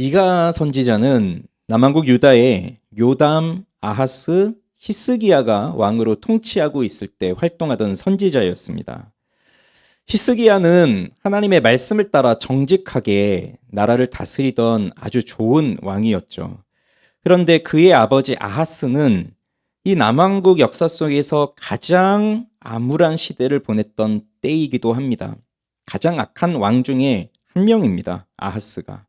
미가 선지자는 남왕국 유다의 요담, 아하스, 히스기야가 왕으로 통치하고 있을 때 활동하던 선지자였습니다. 히스기야는 하나님의 말씀을 따라 정직하게 나라를 다스리던 아주 좋은 왕이었죠. 그런데 그의 아버지 아하스는 이 남왕국 역사 속에서 가장 암울한 시대를 보냈던 때이기도 합니다. 가장 악한 왕 중에 한 명입니다. 아하스가.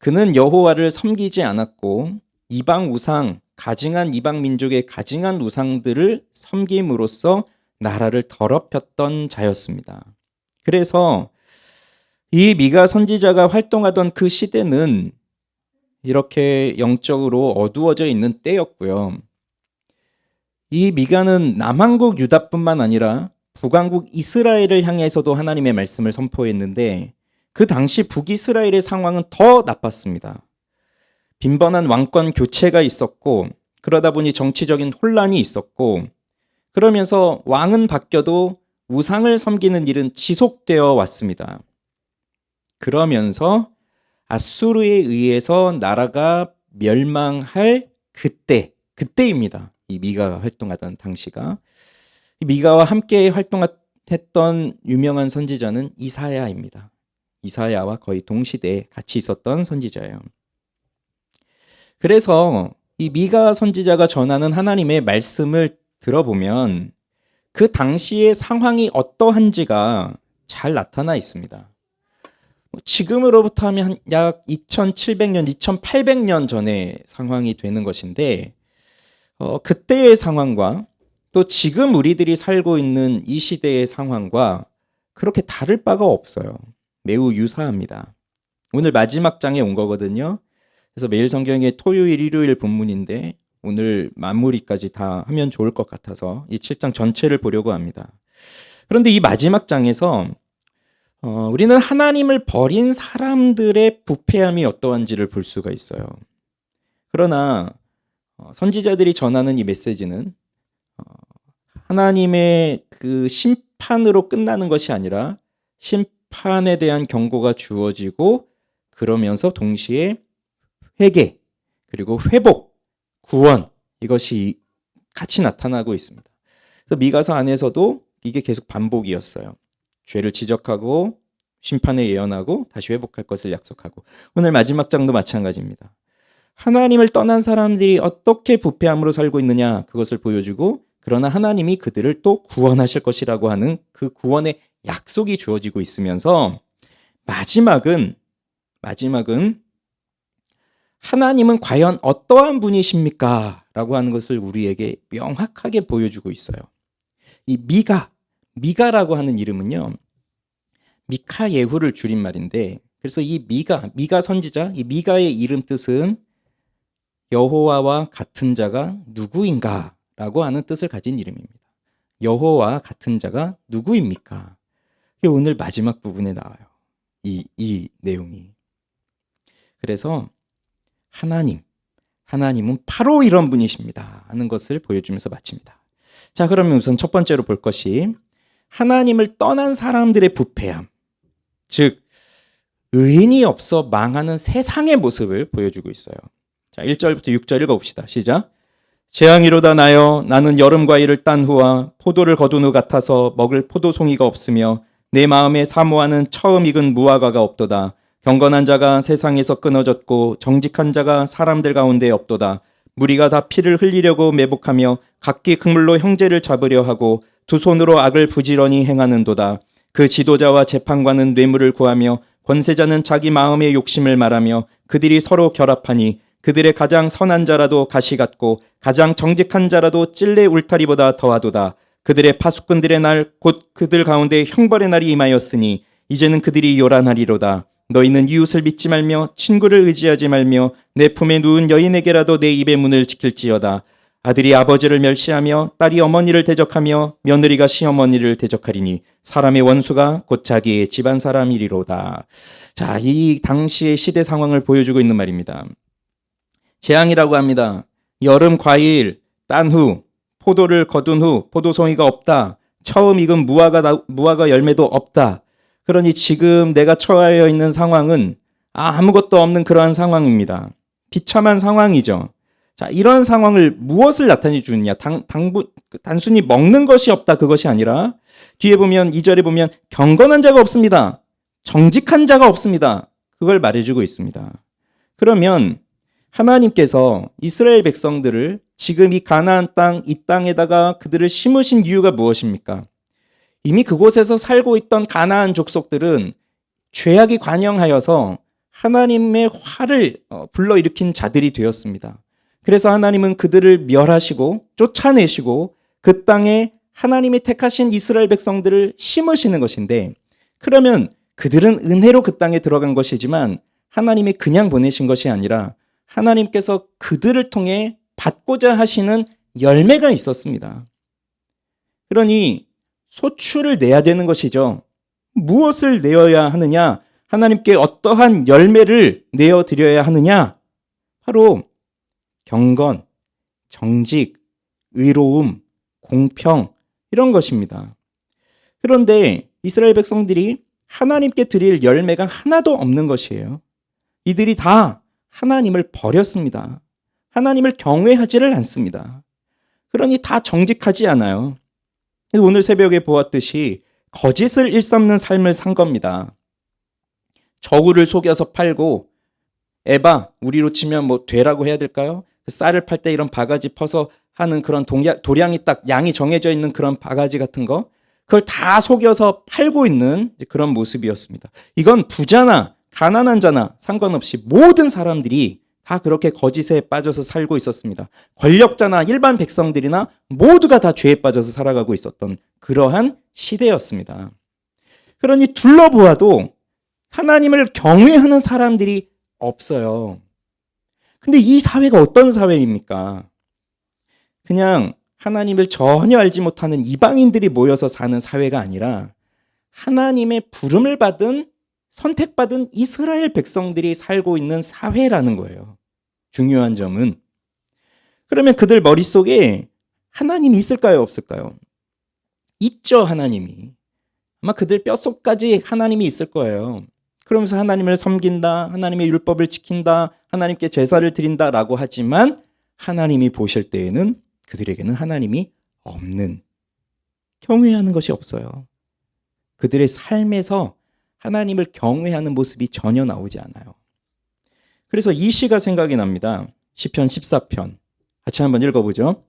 그는 여호와를 섬기지 않았고 이방 우상, 가증한 이방 민족의 가증한 우상들을 섬김으로써 나라를 더럽혔던 자였습니다. 그래서 이 미가 선지자가 활동하던 그 시대는 이렇게 영적으로 어두워져 있는 때였고요. 이 미가는 남왕국 유다뿐만 아니라 북왕국 이스라엘을 향해서도 하나님의 말씀을 선포했는데 그 당시 북이스라엘의 상황은 더 나빴습니다. 빈번한 왕권 교체가 있었고 그러다 보니 정치적인 혼란이 있었고 그러면서 왕은 바뀌어도 우상을 섬기는 일은 지속되어 왔습니다. 그러면서 아수르에 의해서 나라가 멸망할 그때입니다. 이 미가가 활동하던 당시가. 이 미가와 함께 활동했던 유명한 선지자는 이사야입니다. 이사야와 거의 동시대에 같이 있었던 선지자예요. 그래서 이 미가 선지자가 전하는 하나님의 말씀을 들어보면 그 당시의 상황이 어떠한지가 잘 나타나 있습니다. 지금으로부터 하면 약 2700년, 2800년 전의 상황이 되는 것인데 그때의 상황과 또 지금 우리들이 살고 있는 이 시대의 상황과 그렇게 다를 바가 없어요. 매우 유사합니다. 오늘 마지막 장에 온 거거든요. 그래서 매일 성경의 토요일, 일요일 본문인데 오늘 마무리까지 다 하면 좋을 것 같아서 이 7장 전체를 보려고 합니다. 그런데 이 마지막 장에서 우리는 하나님을 버린 사람들의 부패함이 어떠한지를 볼 수가 있어요. 그러나 선지자들이 전하는 이 메시지는 하나님의 그 심판으로 끝나는 것이 아니라 심판에 대한 경고가 주어지고 그러면서 동시에 회개 그리고 회복, 구원 이것이 같이 나타나고 있습니다. 그래서 미가서 안에서도 이게 계속 반복이었어요. 죄를 지적하고 심판에 예언하고 다시 회복할 것을 약속하고 오늘 마지막 장도 마찬가지입니다. 하나님을 떠난 사람들이 어떻게 부패함으로 살고 있느냐 그것을 보여주고 그러나 하나님이 그들을 또 구원하실 것이라고 하는 그 구원의 약속이 주어지고 있으면서 마지막은 하나님은 과연 어떠한 분이십니까? 라고 하는 것을 우리에게 명확하게 보여주고 있어요. 이 미가라고 하는 이름은요. 미카 예후를 줄임말인데 그래서 이 미가 선지자, 이 미가의 이름 뜻은 여호와와 같은 자가 누구인가? 라고 하는 뜻을 가진 이름입니다. 여호와 같은 자가 누구입니까? 이게 오늘 마지막 부분에 나와요. 이 내용이. 그래서 하나님은 바로 이런 분이십니다 하는 것을 보여주면서 마칩니다. 자, 그러면 우선 첫 번째로 볼 것이 하나님을 떠난 사람들의 부패함, 즉 의인이 없어 망하는 세상의 모습을 보여주고 있어요. 자, 1절부터 6절 읽어봅시다. 시작. 재앙이로다 나여 나는 여름 과일을 딴 후와 포도를 거둔 후 같아서 먹을 포도송이가 없으며 내 마음에 사모하는 처음 익은 무화과가 없도다. 경건한 자가 세상에서 끊어졌고 정직한 자가 사람들 가운데 없도다. 무리가 다 피를 흘리려고 매복하며 각기 극물로 형제를 잡으려 하고 두 손으로 악을 부지런히 행하는도다. 그 지도자와 재판관은 뇌물을 구하며 권세자는 자기 마음의 욕심을 말하며 그들이 서로 결합하니 그들의 가장 선한 자라도 가시 같고 가장 정직한 자라도 찔레 울타리보다 더하도다. 그들의 파수꾼들의 날 곧 그들 가운데 형벌의 날이 임하였으니 이제는 그들이 요란하리로다. 너희는 이웃을 믿지 말며 친구를 의지하지 말며 내 품에 누운 여인에게라도 내 입의 문을 지킬지어다. 아들이 아버지를 멸시하며 딸이 어머니를 대적하며 며느리가 시어머니를 대적하리니 사람의 원수가 곧 자기의 집안 사람이리로다. 자, 이 당시의 시대 상황을 보여주고 있는 말입니다. 재앙이라고 합니다. 여름 과일 딴 후, 포도를 거둔 후 포도송이가 없다. 처음 익은 무화과 열매도 없다. 그러니 지금 내가 처하여 있는 상황은 아무것도 없는 그러한 상황입니다. 비참한 상황이죠. 자, 이런 상황을 무엇을 나타내 주느냐? 단순히 먹는 것이 없다 그것이 아니라 뒤에 보면 2절에 보면 경건한 자가 없습니다. 정직한 자가 없습니다. 그걸 말해주고 있습니다. 그러면 하나님께서 이스라엘 백성들을 지금 이 가나안 땅, 이 땅에다가 그들을 심으신 이유가 무엇입니까? 이미 그곳에서 살고 있던 가나안 족속들은 죄악이 관영하여서 하나님의 화를 불러일으킨 자들이 되었습니다. 그래서 하나님은 그들을 멸하시고 쫓아내시고 그 땅에 하나님이 택하신 이스라엘 백성들을 심으시는 것인데, 그러면 그들은 은혜로 그 땅에 들어간 것이지만 하나님이 그냥 보내신 것이 아니라 하나님께서 그들을 통해 받고자 하시는 열매가 있었습니다. 그러니 소출을 내야 되는 것이죠. 무엇을 내어야 하느냐? 하나님께 어떠한 열매를 내어드려야 하느냐? 바로 경건, 정직, 의로움, 공평, 이런 것입니다. 그런데 이스라엘 백성들이 하나님께 드릴 열매가 하나도 없는 것이에요. 이들이 다 하나님을 버렸습니다. 하나님을 경외하지를 않습니다. 그러니 다 정직하지 않아요. 오늘 새벽에 보았듯이 거짓을 일삼는 삶을 산 겁니다. 저울을 속여서 팔고, 에바, 우리로 치면 뭐 되라고 해야 될까요? 쌀을 팔 때 이런 바가지 퍼서 하는 그런 도량이 딱 양이 정해져 있는 그런 바가지 같은 거, 그걸 다 속여서 팔고 있는 그런 모습이었습니다. 이건 부자나 가난한 자나 상관없이 모든 사람들이 다 그렇게 거짓에 빠져서 살고 있었습니다. 권력자나 일반 백성들이나 모두가 다 죄에 빠져서 살아가고 있었던 그러한 시대였습니다. 그러니 둘러보아도 하나님을 경외하는 사람들이 없어요. 근데 이 사회가 어떤 사회입니까? 그냥 하나님을 전혀 알지 못하는 이방인들이 모여서 사는 사회가 아니라 하나님의 부름을 받은, 선택받은 이스라엘 백성들이 살고 있는 사회라는 거예요. 중요한 점은. 그러면 그들 머릿속에 하나님이 있을까요, 없을까요? 있죠, 하나님이. 아마 그들 뼛속까지 하나님이 있을 거예요. 그러면서 하나님을 섬긴다, 하나님의 율법을 지킨다, 하나님께 제사를 드린다라고 하지만 하나님이 보실 때에는 그들에게는 하나님이 없는, 경외하는 것이 없어요. 그들의 삶에서 하나님을 경외하는 모습이 전혀 나오지 않아요. 그래서 이 시가 생각이 납니다. 시편 14편. 같이 한번 읽어보죠.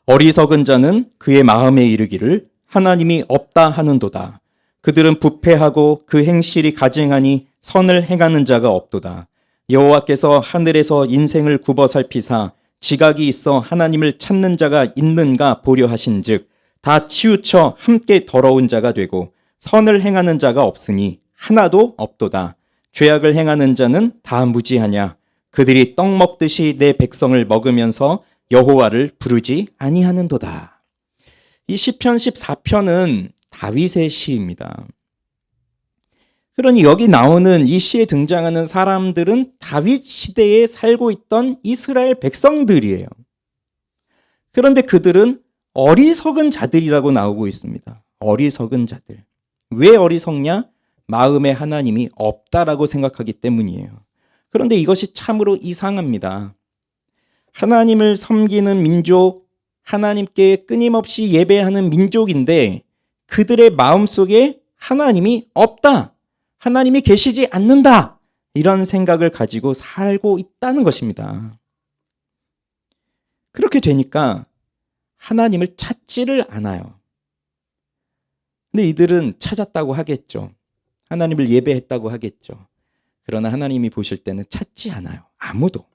어리석은 자는 그의 마음에 이르기를 하나님이 없다 하는도다. 그들은 부패하고 그 행실이 가증하니 선을 행하는 자가 없도다. 여호와께서 하늘에서 인생을 굽어 살피사 지각이 있어 하나님을 찾는 자가 있는가 보려 하신즉 다 치우쳐 함께 더러운 자가 되고 선을 행하는 자가 없으니 하나도 없도다. 죄악을 행하는 자는 다 무지하냐. 그들이 떡 먹듯이 내 백성을 먹으면서 여호와를 부르지 아니하는도다. 이 시편 14편은 다윗의 시입니다. 그러니 여기 나오는 이 시에 등장하는 사람들은 다윗 시대에 살고 있던 이스라엘 백성들이에요. 그런데 그들은 어리석은 자들이라고 나오고 있습니다. 어리석은 자들. 왜 어리석냐? 마음에 하나님이 없다라고 생각하기 때문이에요. 그런데 이것이 참으로 이상합니다. 하나님을 섬기는 민족, 하나님께 끊임없이 예배하는 민족인데 그들의 마음속에 하나님이 없다, 하나님이 계시지 않는다, 이런 생각을 가지고 살고 있다는 것입니다. 그렇게 되니까 하나님을 찾지를 않아요. 근데 이들은 찾았다고 하겠죠. 하나님을 예배했다고 하겠죠. 그러나 하나님이 보실 때는 찾지 않아요. 아무도.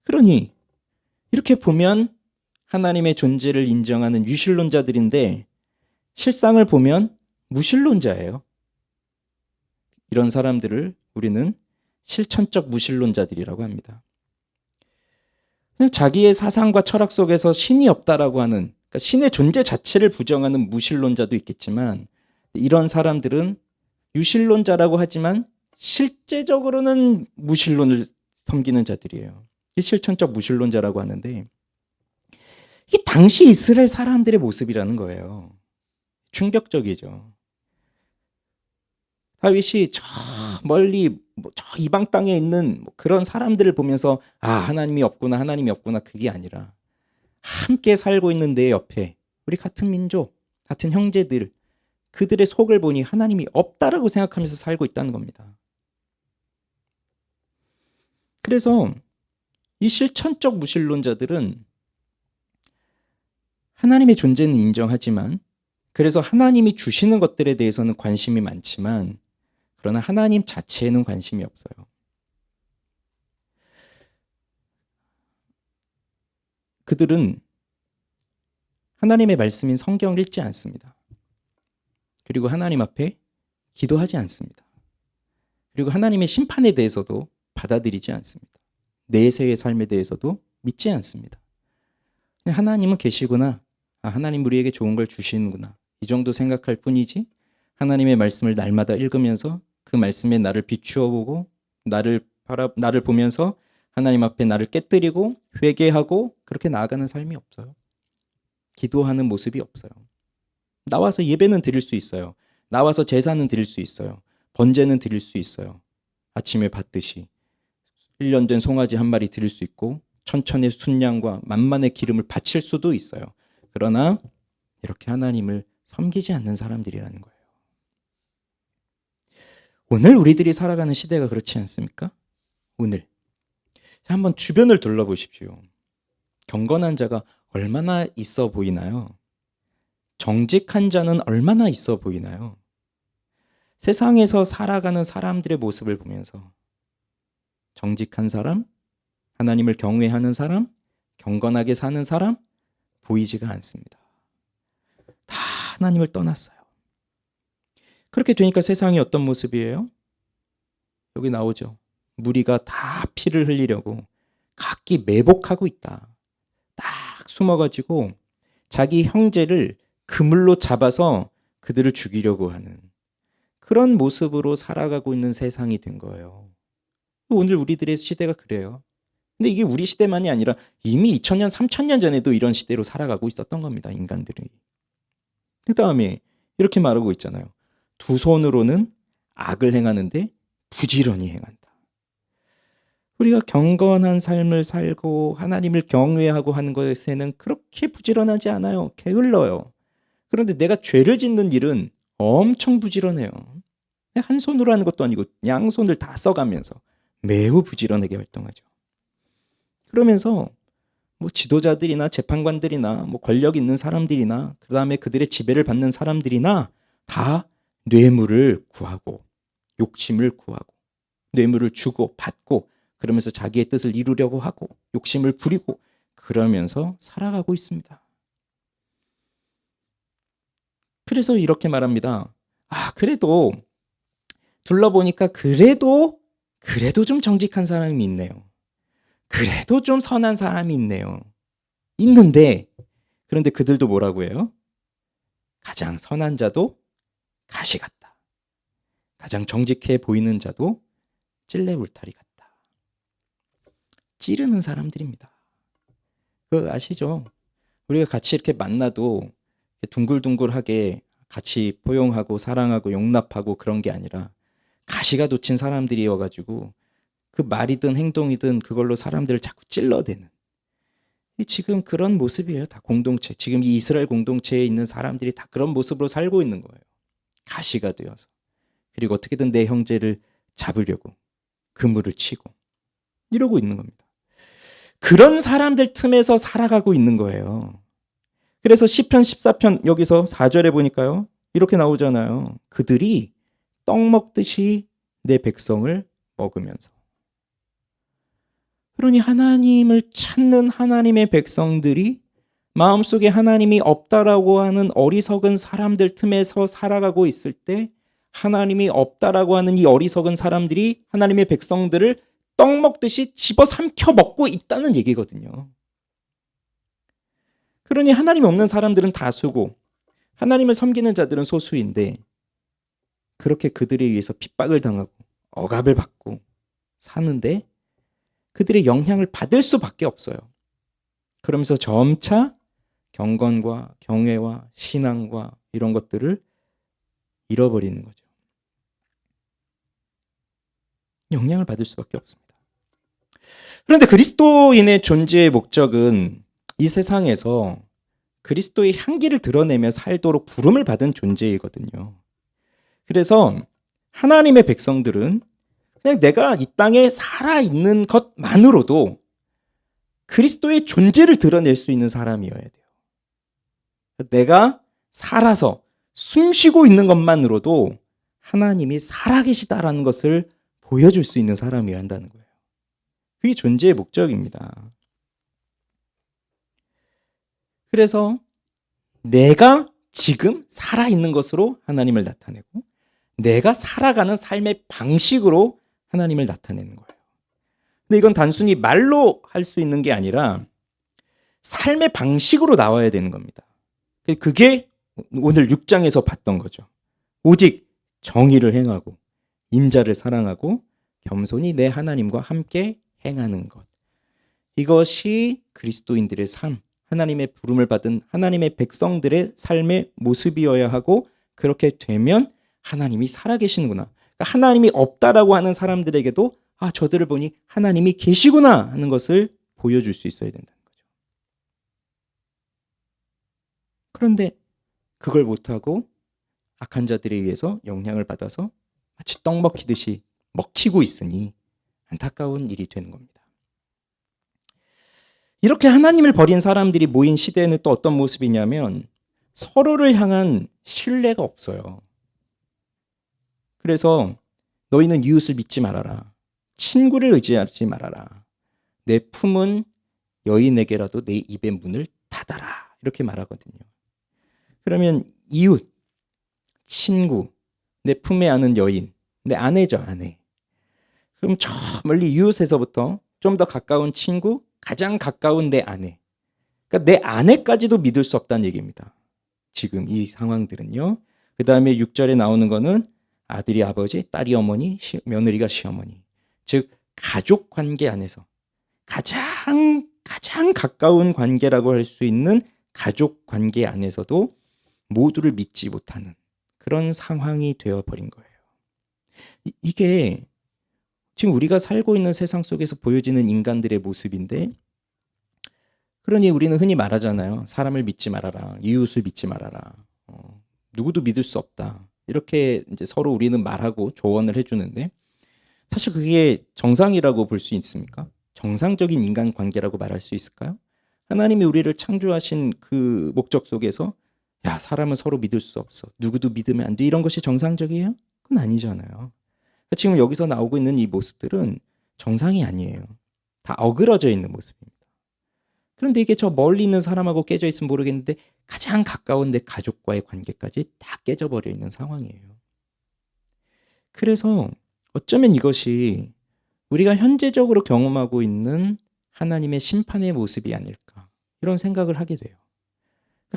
그러니 이렇게 보면 하나님의 존재를 인정하는 유실론자들인데 실상을 보면 무실론자예요. 이런 사람들을 우리는 실천적 무실론자들이라고 합니다. 자기의 사상과 철학 속에서 신이 없다라고 하는, 그러니까 신의 존재 자체를 부정하는 무신론자도 있겠지만 이런 사람들은 유신론자라고 하지만 실제적으로는 무신론을 섬기는 자들이에요. 이 실천적 무신론자라고 하는데 이 당시 이스라엘 사람들의 모습이라는 거예요. 충격적이죠. 다윗이 저 멀리 저 이방 땅에 있는 그런 사람들을 보면서 하나님이 없구나, 하나님이 없구나, 그게 아니라 함께 살고 있는 내 옆에 우리 같은 민족, 같은 형제들, 그들의 속을 보니 하나님이 없다라고 생각하면서 살고 있다는 겁니다. 그래서 이 실천적 무신론자들은 하나님의 존재는 인정하지만, 그래서 하나님이 주시는 것들에 대해서는 관심이 많지만, 그러나 하나님 자체에는 관심이 없어요. 그들은 하나님의 말씀인 성경을 읽지 않습니다. 그리고 하나님 앞에 기도하지 않습니다. 그리고 하나님의 심판에 대해서도 받아들이지 않습니다. 내세의 삶에 대해서도 믿지 않습니다. 그냥 하나님은 계시구나, 하나님 우리에게 좋은 걸 주시는구나, 이 정도 생각할 뿐이지, 하나님의 말씀을 날마다 읽으면서 그 말씀에 나를 비추어 보고 나를 보면서 하나님 앞에 나를 깨뜨리고 회개하고 그렇게 나아가는 삶이 없어요. 기도하는 모습이 없어요. 나와서 예배는 드릴 수 있어요. 나와서 제사는 드릴 수 있어요. 번제는 드릴 수 있어요. 아침에 받듯이 1년 된 송아지 한 마리 드릴 수 있고 천천의 순양과 만만의 기름을 바칠 수도 있어요. 그러나 이렇게 하나님을 섬기지 않는 사람들이라는 거예요. 오늘 우리들이 살아가는 시대가 그렇지 않습니까? 오늘. 자, 한번 주변을 둘러보십시오. 경건한 자가 얼마나 있어 보이나요? 정직한 자는 얼마나 있어 보이나요? 세상에서 살아가는 사람들의 모습을 보면서 정직한 사람, 하나님을 경외하는 사람, 경건하게 사는 사람 보이지가 않습니다. 다 하나님을 떠났어요. 그렇게 되니까 세상이 어떤 모습이에요? 여기 나오죠. 무리가 다 피를 흘리려고 각기 매복하고 있다. 딱 숨어가지고 자기 형제를 그물로 잡아서 그들을 죽이려고 하는 그런 모습으로 살아가고 있는 세상이 된 거예요. 오늘 우리들의 시대가 그래요. 근데 이게 우리 시대만이 아니라 이미 2000년, 3000년 전에도 이런 시대로 살아가고 있었던 겁니다. 인간들이. 그 다음에 이렇게 말하고 있잖아요. 두 손으로는 악을 행하는데 부지런히 행한다. 우리가 경건한 삶을 살고 하나님을 경외하고 하는 것에는 그렇게 부지런하지 않아요. 게을러요. 그런데 내가 죄를 짓는 일은 엄청 부지런해요. 한 손으로 하는 것도 아니고 양손을 다 써가면서 매우 부지런하게 활동하죠. 그러면서 지도자들이나 재판관들이나 권력 있는 사람들이나 그 다음에 그들의 지배를 받는 사람들이나 다 뇌물을 구하고 욕심을 구하고 뇌물을 주고 받고 그러면서 자기의 뜻을 이루려고 하고 욕심을 부리고 그러면서 살아가고 있습니다. 그래서 이렇게 말합니다. 그래도 둘러보니까 그래도 좀 정직한 사람이 있네요. 그래도 좀 선한 사람이 있네요. 있는데 그런데 그들도 뭐라고 해요? 가장 선한 자도 가시 같다. 가장 정직해 보이는 자도 찔레 울타리 같다. 찌르는 사람들입니다. 그거 아시죠? 우리가 같이 이렇게 만나도 둥글둥글하게 같이 포용하고 사랑하고 용납하고 그런 게 아니라 가시가 돋친 사람들이어가지고 그 말이든 행동이든 그걸로 사람들을 자꾸 찔러대는 지금 그런 모습이에요. 다 공동체. 지금 이 이스라엘 공동체에 있는 사람들이 다 그런 모습으로 살고 있는 거예요. 가시가 되어서. 그리고 어떻게든 내 형제를 잡으려고 그물을 치고 이러고 있는 겁니다. 그런 사람들 틈에서 살아가고 있는 거예요. 그래서 시편 14편 여기서 4절에 보니까요. 이렇게 나오잖아요. 그들이 떡 먹듯이 내 백성을 먹으면서. 그러니 하나님을 찾는 하나님의 백성들이 마음속에 하나님이 없다라고 하는 어리석은 사람들 틈에서 살아가고 있을 때 하나님이 없다라고 하는 이 어리석은 사람들이 하나님의 백성들을 떡 먹듯이 집어삼켜 먹고 있다는 얘기거든요. 그러니 하나님 없는 사람들은 다수고 하나님을 섬기는 자들은 소수인데 그렇게 그들에 의해서 핍박을 당하고 억압을 받고 사는데 그들의 영향을 받을 수밖에 없어요. 그러면서 점차 경건과 경외와 신앙과 이런 것들을 잃어버리는 거죠. 영향을 받을 수밖에 없습니다. 그런데 그리스도인의 존재의 목적은 이 세상에서 그리스도의 향기를 드러내며 살도록 부름을 받은 존재이거든요. 그래서 하나님의 백성들은 그냥 내가 이 땅에 살아있는 것만으로도 그리스도의 존재를 드러낼 수 있는 사람이어야 돼요. 내가 살아서 숨쉬고 있는 것만으로도 하나님이 살아계시다라는 것을 보여줄 수 있는 사람이어야 한다는 거예요. 그게 존재의 목적입니다. 그래서 내가 지금 살아있는 것으로 하나님을 나타내고 내가 살아가는 삶의 방식으로 하나님을 나타내는 거예요. 근데 이건 단순히 말로 할 수 있는 게 아니라 삶의 방식으로 나와야 되는 겁니다. 그게 오늘 6장에서 봤던 거죠. 오직 정의를 행하고 인자를 사랑하고 겸손히 내 하나님과 함께 행하는 것. 이것이 그리스도인들의 삶, 하나님의 부름을 받은 하나님의 백성들의 삶의 모습이어야 하고, 그렇게 되면 하나님이 살아계시는구나. 그러니까 하나님이 없다라고 하는 사람들에게도 저들을 보니 하나님이 계시구나 하는 것을 보여줄 수 있어야 된다는 거죠. 그런데 그걸 못하고 악한 자들에 의해서 영향을 받아서 마치 떡 먹히듯이 먹히고 있으니 안타까운 일이 되는 겁니다. 이렇게 하나님을 버린 사람들이 모인 시대에는 또 어떤 모습이냐면 서로를 향한 신뢰가 없어요. 그래서 너희는 이웃을 믿지 말아라. 친구를 의지하지 말아라. 내 품은 여인에게라도 내 입의 문을 닫아라. 이렇게 말하거든요. 그러면 이웃, 친구, 내 품에 안은 여인, 내 아내죠, 아내. 그럼 저 멀리 이웃에서부터 좀 더 가까운 친구, 가장 가까운 내 아내. 그러니까 내 아내까지도 믿을 수 없다는 얘기입니다. 지금 이 상황들은요. 그 다음에 6절에 나오는 거는 아들이 아버지, 딸이 어머니, 며느리가 시어머니. 즉 가족 관계 안에서 가장 가까운 관계라고 할 수 있는 가족 관계 안에서도 모두를 믿지 못하는 그런 상황이 되어버린 거예요. 이게 지금 우리가 살고 있는 세상 속에서 보여지는 인간들의 모습인데, 그러니 우리는 흔히 말하잖아요. 사람을 믿지 말아라. 이웃을 믿지 말아라. 누구도 믿을 수 없다. 이렇게 이제 서로 우리는 말하고 조언을 해주는데, 사실 그게 정상이라고 볼 수 있습니까? 정상적인 인간관계라고 말할 수 있을까요? 하나님이 우리를 창조하신 그 목적 속에서 사람은 서로 믿을 수 없어. 누구도 믿으면 안 돼. 이런 것이 정상적이에요? 그건 아니잖아요. 지금 여기서 나오고 있는 이 모습들은 정상이 아니에요. 다 어그러져 있는 모습입니다. 그런데 이게 저 멀리 있는 사람하고 깨져 있으면 모르겠는데 가장 가까운 내 가족과의 관계까지 다 깨져버려 있는 상황이에요. 그래서 어쩌면 이것이 우리가 현재적으로 경험하고 있는 하나님의 심판의 모습이 아닐까, 이런 생각을 하게 돼요.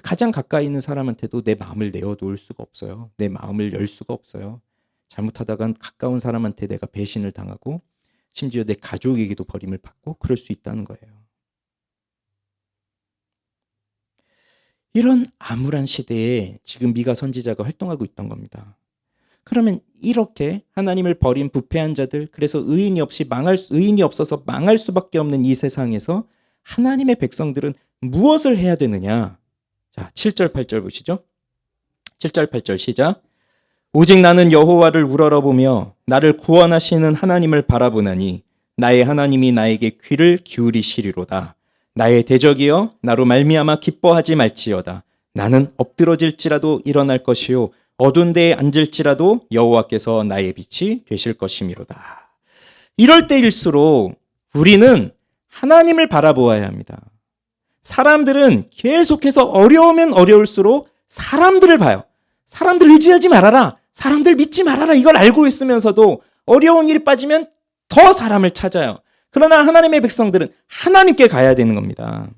가장 가까이 있는 사람한테도 내 마음을 내어놓을 수가 없어요. 내 마음을 열 수가 없어요. 잘못하다간 가까운 사람한테 내가 배신을 당하고 심지어 내 가족에게도 버림을 받고 그럴 수 있다는 거예요. 이런 암울한 시대에 지금 미가 선지자가 활동하고 있던 겁니다. 그러면 이렇게 하나님을 버린 부패한 자들, 그래서 의인이 없어서 망할 수밖에 없는 이 세상에서 하나님의 백성들은 무엇을 해야 되느냐? 자, 7절 8절 보시죠. 7절 8절 시작. 오직 나는 여호와를 우러러보며 나를 구원하시는 하나님을 바라보나니 나의 하나님이 나에게 귀를 기울이시리로다. 나의 대적이여 나로 말미암아 기뻐하지 말지어다. 나는 엎드러질지라도 일어날 것이요 어두운 데에 앉을지라도 여호와께서 나의 빛이 되실 것이미로다. 이럴 때일수록 우리는 하나님을 바라보아야 합니다. 사람들은 계속해서 어려우면 어려울수록 사람들을 봐요. 사람들 의지하지 말아라. 사람들 믿지 말아라. 이걸 알고 있으면서도 어려운 일이 빠지면 더 사람을 찾아요. 그러나 하나님의 백성들은 하나님께 가야 되는 겁니다.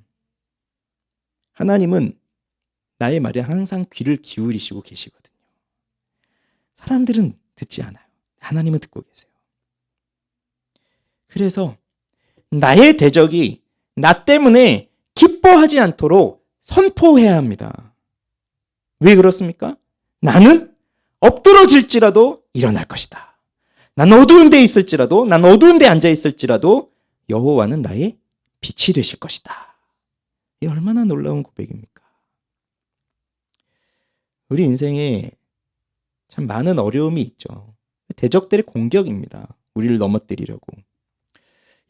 하나님은 나의 말에 항상 귀를 기울이시고 계시거든요. 사람들은 듣지 않아요. 하나님은 듣고 계세요. 그래서 나의 대적이 나 때문에 기뻐하지 않도록 선포해야 합니다. 왜 그렇습니까? 나는 엎드러질지라도 일어날 것이다. 난 어두운 데 있을지라도, 난 어두운 데 앉아 있을지라도 여호와는 나의 빛이 되실 것이다. 이 얼마나 놀라운 고백입니까? 우리 인생에 참 많은 어려움이 있죠. 대적들의 공격입니다. 우리를 넘어뜨리려고.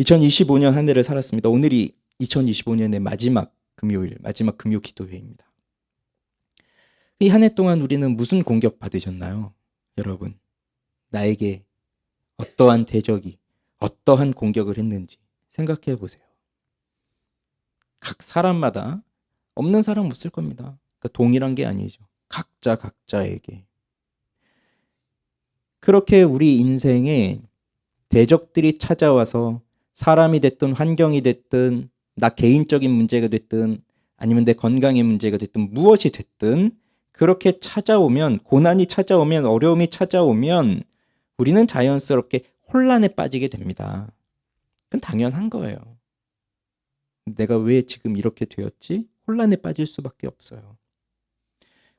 2025년 한 해를 살았습니다. 오늘이 2025년의 마지막 금요일, 마지막 금요 기도회입니다. 이 한 해 동안 우리는 무슨 공격 받으셨나요? 여러분, 나에게 어떠한 대적이, 어떠한 공격을 했는지 생각해 보세요. 각 사람마다 없는 사람 없을 겁니다. 그러니까 동일한 게 아니죠. 각자에게. 그렇게 우리 인생에 대적들이 찾아와서 사람이 됐든 환경이 됐든 나 개인적인 문제가 됐든 아니면 내 건강의 문제가 됐든 무엇이 됐든 그렇게 찾아오면, 고난이 찾아오면, 어려움이 찾아오면 우리는 자연스럽게 혼란에 빠지게 됩니다. 그건 당연한 거예요. 내가 왜 지금 이렇게 되었지? 혼란에 빠질 수밖에 없어요.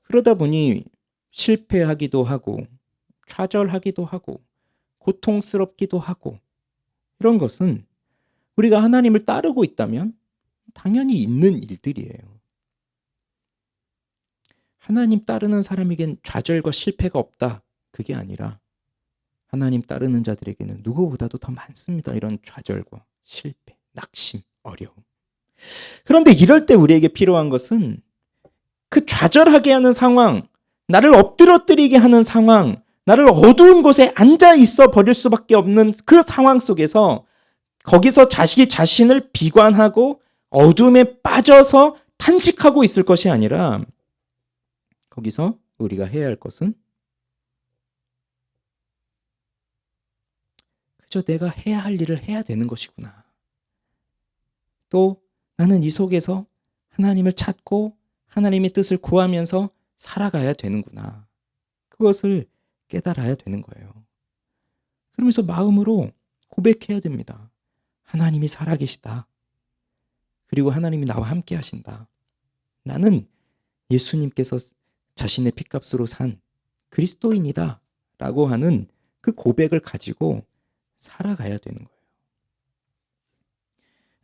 그러다 보니 실패하기도 하고 좌절하기도 하고 고통스럽기도 하고, 이런 것은 우리가 하나님을 따르고 있다면 당연히 있는 일들이에요. 하나님 따르는 사람에겐 좌절과 실패가 없다, 그게 아니라 하나님 따르는 자들에게는 누구보다도 더 많습니다. 이런 좌절과 실패, 낙심, 어려움. 그런데 이럴 때 우리에게 필요한 것은 그 좌절하게 하는 상황, 나를 엎드러뜨리게 하는 상황, 나를 어두운 곳에 앉아 있어 버릴 수밖에 없는 그 상황 속에서 거기서 자신을 비관하고 어둠에 빠져서 탄식하고 있을 것이 아니라 거기서 우리가 해야 할 것은 그저 내가 해야 할 일을 해야 되는 것이구나. 또 나는 이 속에서 하나님을 찾고 하나님의 뜻을 구하면서 살아가야 되는구나. 그것을 깨달아야 되는 거예요. 그러면서 마음으로 고백해야 됩니다. 하나님이 살아계시다. 그리고 하나님이 나와 함께 하신다. 나는 예수님께서 자신의 핏값으로 산 그리스도인이다 라고 하는 그 고백을 가지고 살아가야 되는 거예요.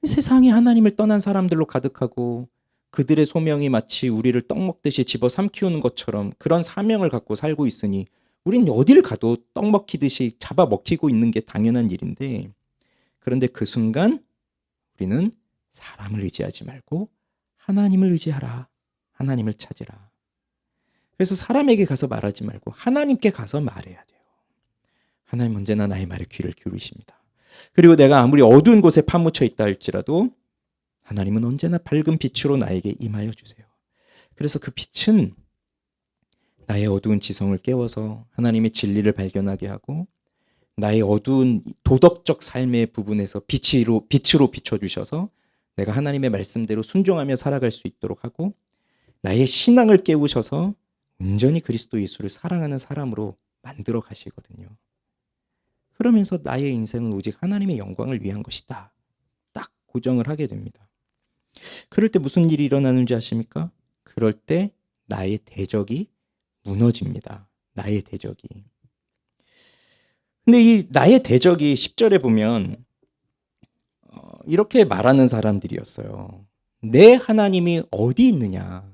세상이 하나님을 떠난 사람들로 가득하고 그들의 소명이 마치 우리를 떡 먹듯이 집어 삼키우는 것처럼 그런 사명을 갖고 살고 있으니 우린 어딜 가도 떡 먹히듯이 잡아 먹히고 있는 게 당연한 일인데, 그런데 그 순간 우리는 사람을 의지하지 말고 하나님을 의지하라. 하나님을 찾으라. 그래서 사람에게 가서 말하지 말고 하나님께 가서 말해야 돼요. 하나님 언제나 나의 말에 귀를 기울이십니다. 그리고 내가 아무리 어두운 곳에 파묻혀 있다 할지라도 하나님은 언제나 밝은 빛으로 나에게 임하여 주세요. 그래서 그 빛은 나의 어두운 지성을 깨워서 하나님의 진리를 발견하게 하고 나의 어두운 도덕적 삶의 부분에서 빛으로 비춰주셔서 내가 하나님의 말씀대로 순종하며 살아갈 수 있도록 하고 나의 신앙을 깨우셔서 온전히 그리스도 예수를 사랑하는 사람으로 만들어 가시거든요. 그러면서 나의 인생은 오직 하나님의 영광을 위한 것이다. 딱 고정을 하게 됩니다. 그럴 때 무슨 일이 일어나는지 아십니까? 그럴 때 나의 대적이 무너집니다. 나의 대적이. 근데 이 나의 대적이 10절에 보면 이렇게 말하는 사람들이었어요. 내 하나님이 어디 있느냐.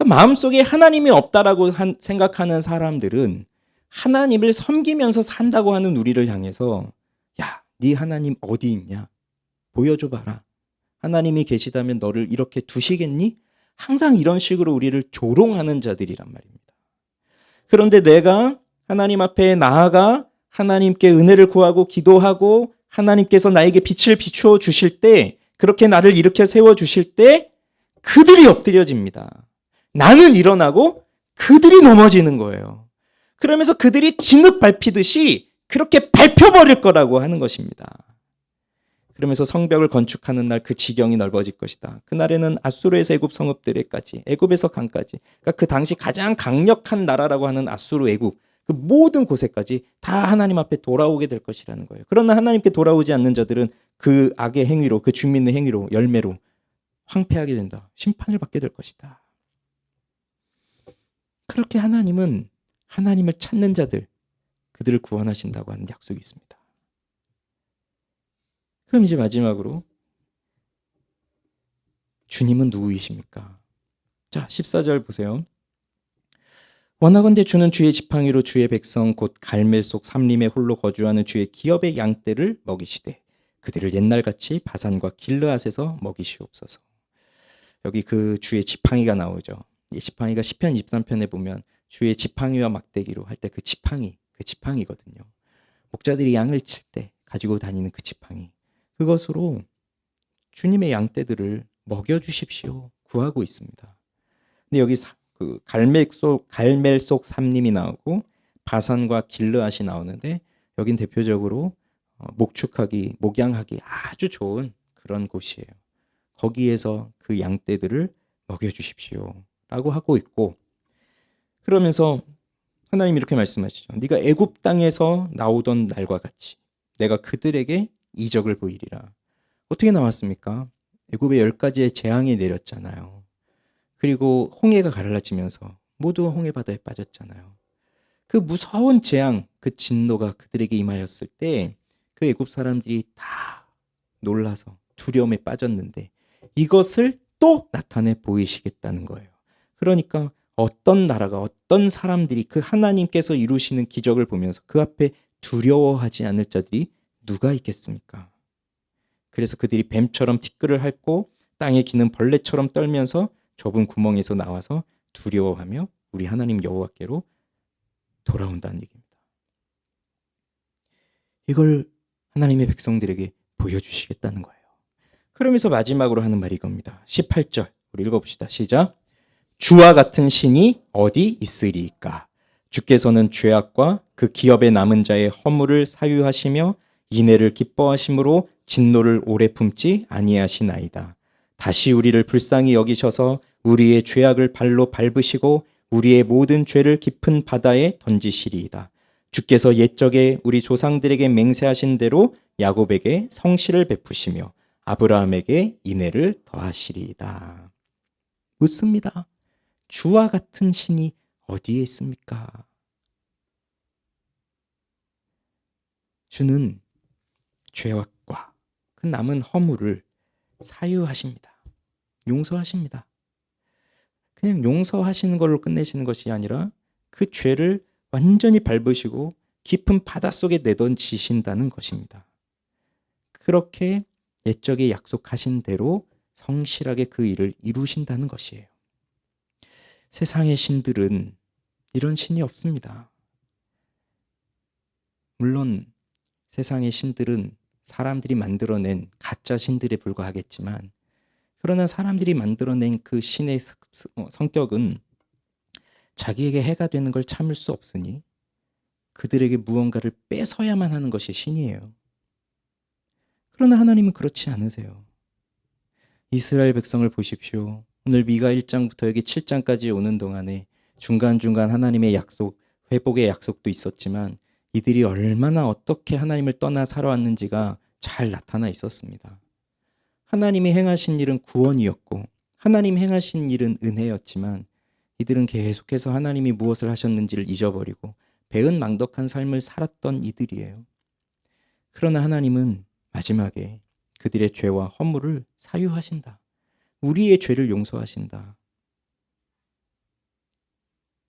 마음속에 하나님이 없다라고 생각하는 사람들은 하나님을 섬기면서 산다고 하는 우리를 향해서 야, 네 하나님 어디 있냐? 보여줘봐라. 하나님이 계시다면 너를 이렇게 두시겠니? 항상 이런 식으로 우리를 조롱하는 자들이란 말입니다. 그런데 내가 하나님 앞에 나아가 하나님께 은혜를 구하고 기도하고 하나님께서 나에게 빛을 비추어 주실 때, 그렇게 나를 일으켜 세워 주실 때 그들이 엎드려집니다. 나는 일어나고 그들이 넘어지는 거예요. 그러면서 그들이 진흙 밟히듯이 그렇게 밟혀버릴 거라고 하는 것입니다. 그러면서 성벽을 건축하는 날 그 지경이 넓어질 것이다. 그날에는 아수르에서 애굽 성읍들에까지, 애굽에서 강까지, 그러니까 그 당시 가장 강력한 나라라고 하는 아수르 애굽, 그 모든 곳에까지 다 하나님 앞에 돌아오게 될 것이라는 거예요. 그러나 하나님께 돌아오지 않는 자들은 그 악의 행위로, 그 주민의 행위로, 열매로 황폐하게 된다. 심판을 받게 될 것이다. 그렇게 하나님은 하나님을 찾는 자들, 그들을 구원하신다고 하는 약속이 있습니다. 그럼 이제 마지막으로 주님은 누구이십니까? 자, 14절 보세요. 원하건대 주는 주의 지팡이로 주의 백성 곧 갈멜 속 삼림에 홀로 거주하는 주의 기업의 양떼를 먹이시되 그들을 옛날같이 바산과 길르앗에서 먹이시옵소서. 여기 그 주의 지팡이가 나오죠. 이 지팡이가 시편 23편에 보면 주의 지팡이와 막대기로 할 때 그 지팡이거든요. 목자들이 양을 칠 때 가지고 다니는 그 지팡이. 그것으로 주님의 양떼들을 먹여주십시오 구하고 있습니다. 근데 여기 그 갈멜 속 삼림이 나오고 바산과 길르앗이 나오는데 여긴 대표적으로 목양하기 아주 좋은 그런 곳이에요. 거기에서 그 양떼들을 먹여주십시오 라고 하고 있고, 그러면서 하나님이 이렇게 말씀하시죠. 네가 애굽 땅에서 나오던 날과 같이 내가 그들에게 이적을 보이리라. 어떻게 나왔습니까? 애굽에 10가지의 재앙이 내렸잖아요. 그리고 홍해가 갈라지면서 모두 홍해 바다에 빠졌잖아요. 그 무서운 재앙, 그 진노가 그들에게 임하였을 때 그 애굽 사람들이 다 놀라서 두려움에 빠졌는데 이것을 또 나타내 보이시겠다는 거예요. 그러니까 어떤 나라가, 어떤 사람들이 그 하나님께서 이루시는 기적을 보면서 그 앞에 두려워하지 않을 자들이 누가 있겠습니까? 그래서 그들이 뱀처럼 티끌을 핥고 땅에 기는 벌레처럼 떨면서 좁은 구멍에서 나와서 두려워하며 우리 하나님 여호와께로 돌아온다는 얘기입니다. 이걸 하나님의 백성들에게 보여주시겠다는 거예요. 그러면서 마지막으로 하는 말이 이겁니다. 18절 우리 읽어봅시다. 시작. 주와 같은 신이 어디 있으리이까? 주께서는 죄악과 그 기업에 남은 자의 허물을 사유하시며 인애를 기뻐하심으로 진노를 오래 품지 아니하시나이다. 다시 우리를 불쌍히 여기셔서 우리의 죄악을 발로 밟으시고 우리의 모든 죄를 깊은 바다에 던지시리이다. 주께서 옛적에 우리 조상들에게 맹세하신 대로 야곱에게 성실을 베푸시며 아브라함에게 인애를 더하시리이다. 묻습니다. 주와 같은 신이 어디에 있습니까? 주는 죄악과 그 남은 허물을 사유하십니다. 용서하십니다. 그냥 용서하시는 걸로 끝내시는 것이 아니라 그 죄를 완전히 밟으시고 깊은 바닷속에 내던지신다는 것입니다. 그렇게 옛적에 약속하신 대로 성실하게 그 일을 이루신다는 것이에요. 세상의 신들은 이런 신이 없습니다. 물론 세상의 신들은 사람들이 만들어낸 가짜 신들에 불과하겠지만, 그러나 사람들이 만들어낸 그 신의 성격은 자기에게 해가 되는 걸 참을 수 없으니 그들에게 무언가를 뺏어야만 하는 것이 신이에요. 그러나 하나님은 그렇지 않으세요. 이스라엘 백성을 보십시오. 오늘 미가 1장부터 여기 7장까지 오는 동안에 중간중간 하나님의 약속, 회복의 약속도 있었지만 이들이 얼마나 어떻게 하나님을 떠나 살아왔는지가 잘 나타나 있었습니다. 하나님이 행하신 일은 구원이었고 하나님이 행하신 일은 은혜였지만 이들은 계속해서 하나님이 무엇을 하셨는지를 잊어버리고 배은망덕한 삶을 살았던 이들이에요. 그러나 하나님은 마지막에 그들의 죄와 허물을 사유하신다. 우리의 죄를 용서하신다.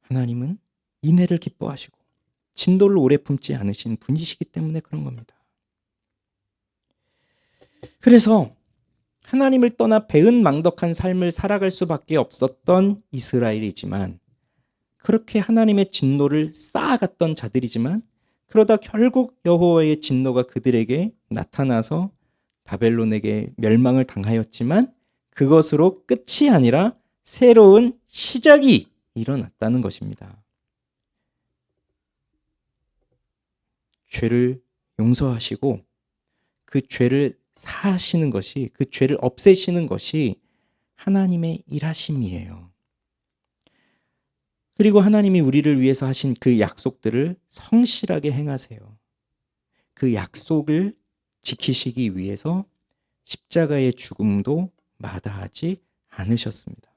하나님은 인애를 기뻐하시고 진노를 오래 품지 않으신 분이시기 때문에 그런 겁니다. 그래서 하나님을 떠나 배은망덕한 삶을 살아갈 수밖에 없었던 이스라엘이지만, 그렇게 하나님의 진노를 쌓아갔던 자들이지만, 그러다 결국 여호와의 진노가 그들에게 나타나서 바벨론에게 멸망을 당하였지만 그것으로 끝이 아니라 새로운 시작이 일어났다는 것입니다. 죄를 용서하시고 그 죄를 사하시는 것이, 그 죄를 없애시는 것이 하나님의 일하심이에요. 그리고 하나님이 우리를 위해서 하신 그 약속들을 성실하게 행하세요. 그 약속을 지키시기 위해서 십자가의 죽음도 마다하지 않으셨습니다.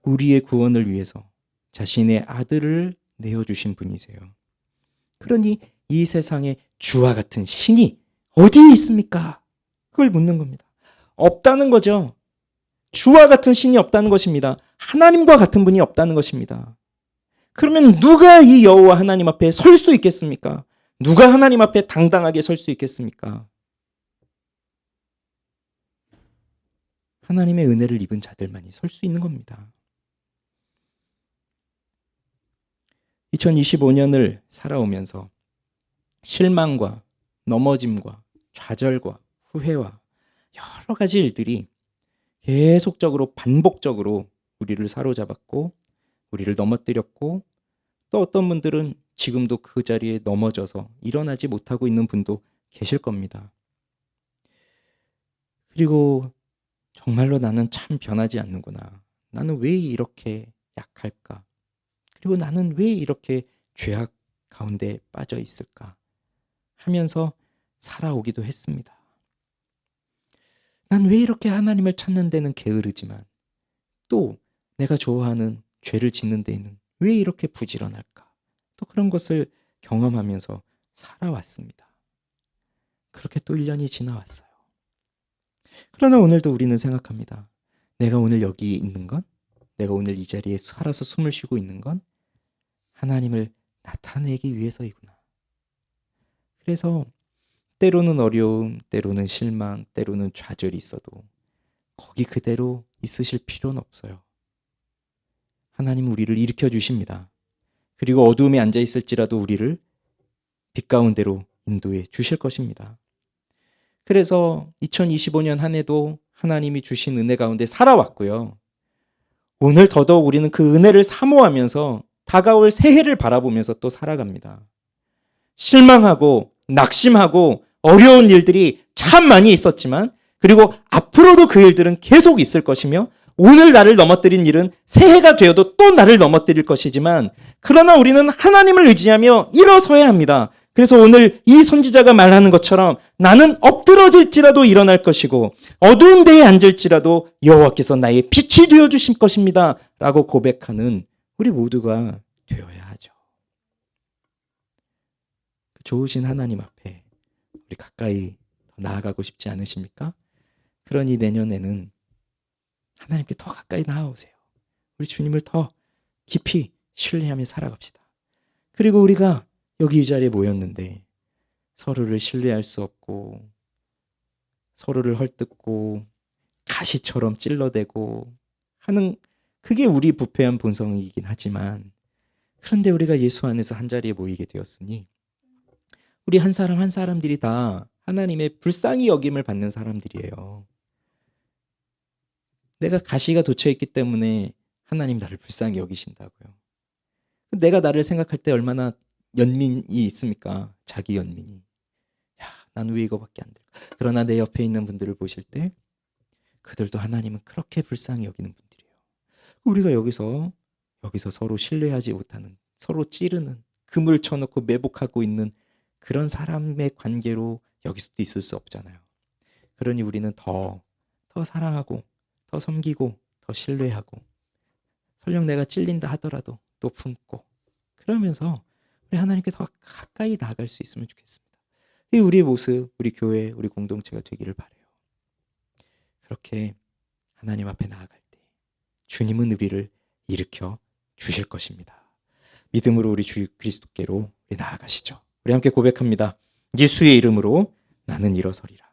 우리의 구원을 위해서 자신의 아들을 내어주신 분이세요. 그러니 이 세상에 주와 같은 신이 어디에 있습니까? 그걸 묻는 겁니다. 없다는 거죠. 주와 같은 신이 없다는 것입니다. 하나님과 같은 분이 없다는 것입니다. 그러면 누가 이 여호와 하나님 앞에 설 수 있겠습니까? 누가 하나님 앞에 당당하게 설 수 있겠습니까? 하나님의 은혜를 입은 자들만이 설 수 있는 겁니다. 2025년을 살아오면서 실망과 넘어짐과 좌절과 후회와 여러 가지 일들이 계속적으로 반복적으로 우리를 사로잡았고 우리를 넘어뜨렸고 또 어떤 분들은 지금도 그 자리에 넘어져서 일어나지 못하고 있는 분도 계실 겁니다. 그리고 정말로 나는 참 변하지 않는구나. 나는 왜 이렇게 약할까? 그리고 나는 왜 이렇게 죄악 가운데 빠져 있을까? 하면서 살아오기도 했습니다. 난 왜 이렇게 하나님을 찾는 데는 게으르지만 또 내가 좋아하는 죄를 짓는 데에는 왜 이렇게 부지런할까? 또 그런 것을 경험하면서 살아왔습니다. 그렇게 또 1년이 지나왔어요. 그러나 오늘도 우리는 생각합니다. 내가 오늘 여기 있는 건, 내가 오늘 이 자리에 살아서 숨을 쉬고 있는 건 하나님을 나타내기 위해서이구나. 그래서 때로는 어려움, 때로는 실망, 때로는 좌절이 있어도 거기 그대로 있으실 필요는 없어요. 하나님은 우리를 일으켜 주십니다. 그리고 어두움에 앉아 있을지라도 우리를 빛 가운데로 인도해 주실 것입니다. 그래서 2025년 한 해도 하나님이 주신 은혜 가운데 살아왔고요. 오늘 더더욱 우리는 그 은혜를 사모하면서 다가올 새해를 바라보면서 또 살아갑니다. 실망하고 낙심하고 어려운 일들이 참 많이 있었지만 그리고 앞으로도 그 일들은 계속 있을 것이며 오늘 나를 넘어뜨린 일은 새해가 되어도 또 나를 넘어뜨릴 것이지만 그러나 우리는 하나님을 의지하며 일어서야 합니다. 그래서 오늘 이 선지자가 말하는 것처럼 나는 엎드러질지라도 일어날 것이고 어두운 데에 앉을지라도 여호와께서 나의 빛이 되어 주실 것입니다. 라고 고백하는 우리 모두가 되어야 하죠. 좋으신 하나님 앞에 우리 가까이 더 나아가고 싶지 않으십니까? 그러니 내년에는 하나님께 더 가까이 나아오세요. 우리 주님을 더 깊이 신뢰하며 살아갑시다. 그리고 우리가 여기 이 자리에 모였는데 서로를 신뢰할 수 없고 서로를 헐뜯고 가시처럼 찔러대고 하는 그게 우리 부패한 본성이긴 하지만 그런데 우리가 예수 안에서 한 자리에 모이게 되었으니 우리 한 사람 한 사람들이 다 하나님의 불쌍히 여김을 받는 사람들이에요. 내가 가시가 돋쳐있기 때문에 하나님 나를 불쌍히 여기신다고요. 내가 나를 생각할 때 얼마나 연민이 있습니까? 자기 연민이. 야, 난 왜 이거밖에 안 될까? 그러나 내 옆에 있는 분들을 보실 때 그들도 하나님은 그렇게 불쌍히 여기는 분들이에요. 우리가 여기서 서로 신뢰하지 못하는, 서로 찌르는, 금을 쳐놓고 매복하고 있는 그런 사람의 관계로 여기서도 있을 수 없잖아요. 그러니 우리는 더 사랑하고 더 섬기고 더 신뢰하고 설령 내가 찔린다 하더라도 또 품고 그러면서 우리 하나님께 더 가까이 나아갈 수 있으면 좋겠습니다. 이 우리의 모습, 우리 교회, 우리 공동체가 되기를 바라요. 그렇게 하나님 앞에 나아갈 때 주님은 우리를 일으켜 주실 것입니다. 믿음으로 우리 주 그리스도께로 우리 나아가시죠. 우리 함께 고백합니다. 예수의 이름으로 나는 일어서리라.